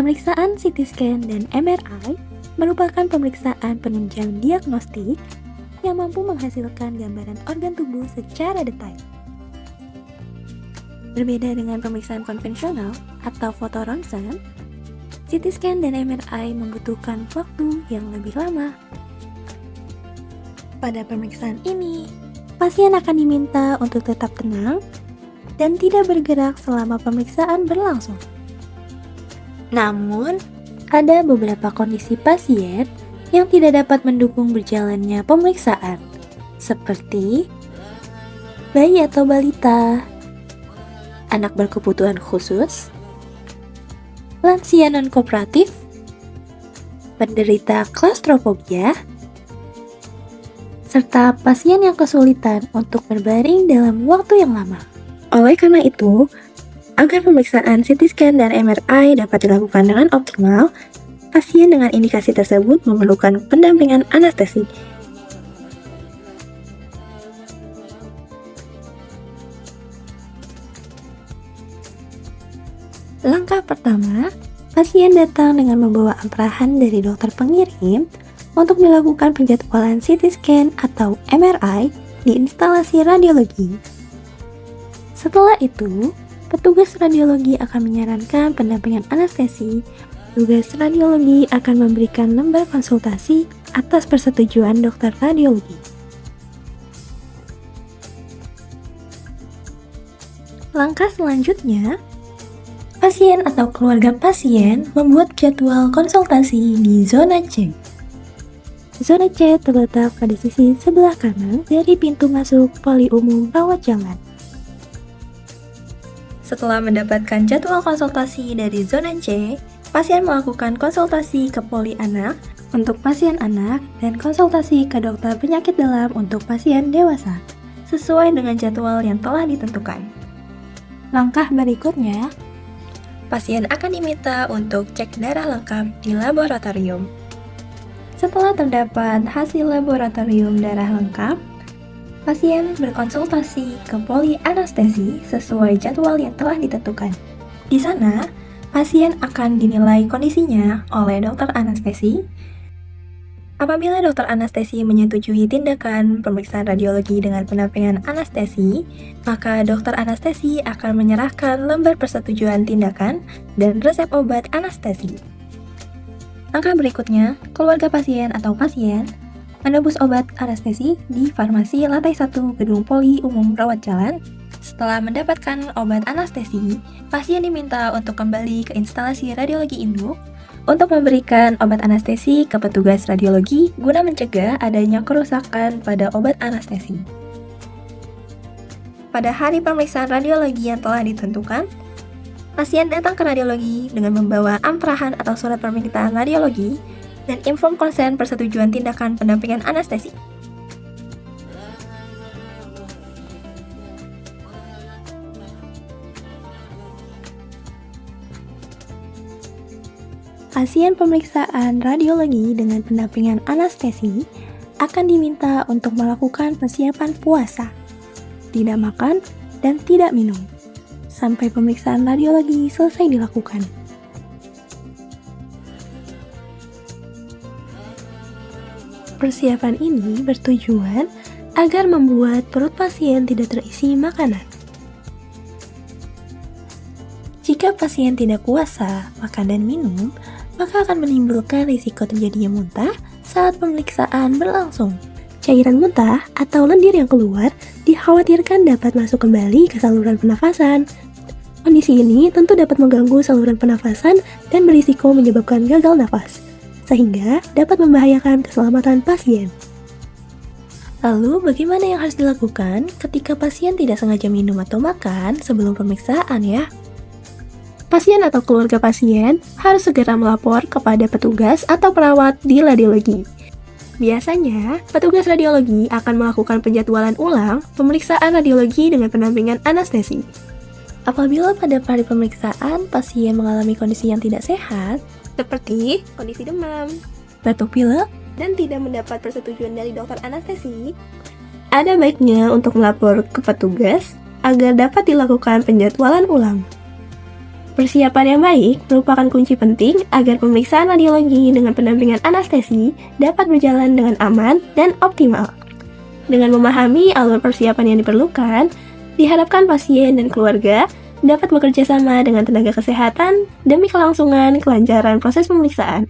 Pemeriksaan CT scan dan MRI merupakan pemeriksaan penunjang diagnostik yang mampu menghasilkan gambaran organ tubuh secara detail. Berbeda dengan pemeriksaan konvensional atau foto ronsen, CT scan dan MRI membutuhkan waktu yang lebih lama. Pada pemeriksaan ini, pasien akan diminta untuk tetap tenang dan tidak bergerak selama pemeriksaan berlangsung. Namun, ada beberapa kondisi pasien yang tidak dapat mendukung berjalannya pemeriksaan, seperti bayi atau balita, anak berkebutuhan khusus, lansia non-kooperatif, penderita klaustrofobia, serta pasien yang kesulitan untuk berbaring dalam waktu yang lama. Oleh karena itu, agar pemeriksaan CT scan dan MRI dapat dilakukan dengan optimal, pasien dengan indikasi tersebut memerlukan pendampingan anestesi. Langkah pertama, pasien datang dengan membawa amperahan dari dokter pengirim untuk dilakukan penjadwalan CT scan atau MRI di instalasi radiologi. Setelah itu, petugas radiologi akan menyarankan pendampingan anestesi. Petugas radiologi akan memberikan lembar konsultasi atas persetujuan dokter radiologi. Langkah selanjutnya, pasien atau keluarga pasien membuat jadwal konsultasi di zona C. Zona C terletak pada sisi sebelah kanan dari pintu masuk poli umum rawat jalan. Setelah mendapatkan jadwal konsultasi dari zona C, pasien melakukan konsultasi ke poli anak untuk pasien anak dan konsultasi ke dokter penyakit dalam untuk pasien dewasa, sesuai dengan jadwal yang telah ditentukan. Langkah berikutnya, pasien akan diminta untuk cek darah lengkap di laboratorium. Setelah terdapat hasil laboratorium darah lengkap, pasien berkonsultasi ke poli anestesi sesuai jadwal yang telah ditentukan. Di sana, pasien akan dinilai kondisinya oleh dokter anestesi. Apabila dokter anestesi menyetujui tindakan pemeriksaan radiologi dengan pendampingan anestesi, maka dokter anestesi akan menyerahkan lembar persetujuan tindakan dan resep obat anestesi. Langkah berikutnya, keluarga pasien atau pasien menebus obat anestesi di farmasi lantai 1 gedung poli umum rawat jalan. Setelah mendapatkan obat anestesi, pasien diminta untuk kembali ke instalasi radiologi induk untuk memberikan obat anestesi ke petugas radiologi guna mencegah adanya kerusakan pada obat anestesi. Pada hari pemeriksaan radiologi yang telah ditentukan, pasien datang ke radiologi dengan membawa amperahan atau surat permintaan radiologi dan inform konsen persetujuan tindakan pendampingan anestesi. Pasien pemeriksaan radiologi dengan pendampingan anestesi akan diminta untuk melakukan persiapan puasa, tidak makan dan tidak minum, sampai pemeriksaan radiologi selesai dilakukan. Persiapan ini bertujuan agar membuat perut pasien tidak terisi makanan. Jika pasien tidak puasa, makan dan minum, maka akan menimbulkan risiko terjadinya muntah saat pemeriksaan berlangsung. Cairan muntah atau lendir yang keluar dikhawatirkan dapat masuk kembali ke saluran pernafasan. Kondisi ini tentu dapat mengganggu saluran pernafasan dan berisiko menyebabkan gagal nafas, sehingga dapat membahayakan keselamatan pasien. Lalu, bagaimana yang harus dilakukan ketika pasien tidak sengaja minum atau makan sebelum pemeriksaan ya? Pasien atau keluarga pasien harus segera melapor kepada petugas atau perawat di radiologi. Biasanya, petugas radiologi akan melakukan penjadwalan ulang pemeriksaan radiologi dengan pendampingan anestesi. Apabila pada hari pemeriksaan pasien mengalami kondisi yang tidak sehat, seperti kondisi demam, batuk pilek, dan tidak mendapat persetujuan dari dokter anestesi, ada baiknya untuk melapor ke petugas agar dapat dilakukan penjadwalan ulang. Persiapan yang baik merupakan kunci penting agar pemeriksaan radiologi dengan pendampingan anestesi dapat berjalan dengan aman dan optimal. Dengan memahami alur persiapan yang diperlukan, diharapkan pasien dan keluarga dapat bekerja sama dengan tenaga kesehatan demi kelangsungan kelancaran proses pemeriksaan.